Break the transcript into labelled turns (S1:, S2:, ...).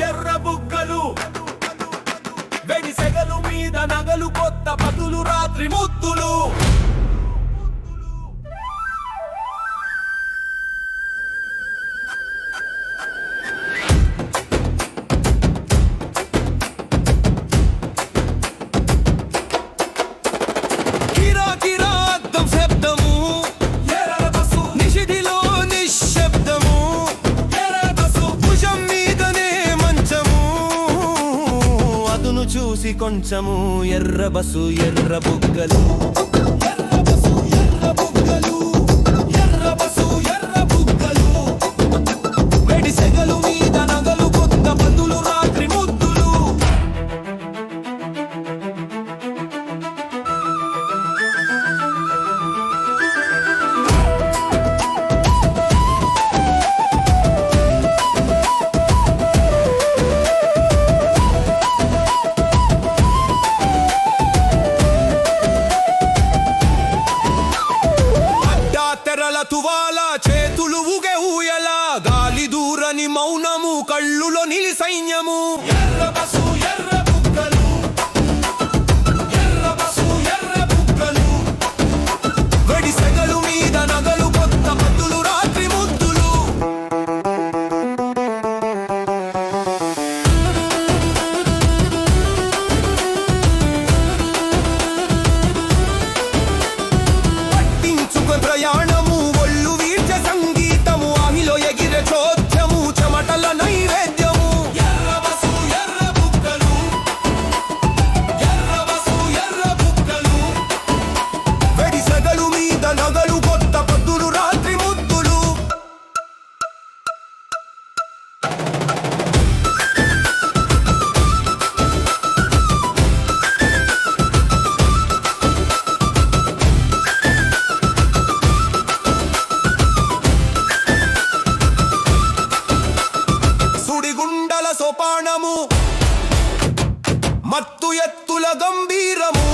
S1: ఎర్ర బుగ్గలు వెడి సెగలు మీద నగలు కొత్త పదులు రాత్రి ముద్దులు
S2: చూసి కొంచెము ఎర్ర బసు ఎర్ర బుగ్గలు వెడి సెగలు మీద నగలు కొత్త పదులు రాత్రి ముద్దులు తువాల చేతులు ఊగే ఊయల గాలి దూరని మౌనము కళ్ళులో నిలి సైన్యము ఎర్ర బసు ఎర్ర బుగ్గలు ఎర్ర బసు ఎర్ర బుగ్గలు వెడి సెగలు మీద నగలు కొత్త పద్దులు రాత్రి ముద్దులు పట్టించుకు ప్రయాణము సోపానము మత్తు ఎత్తుల గంభీరము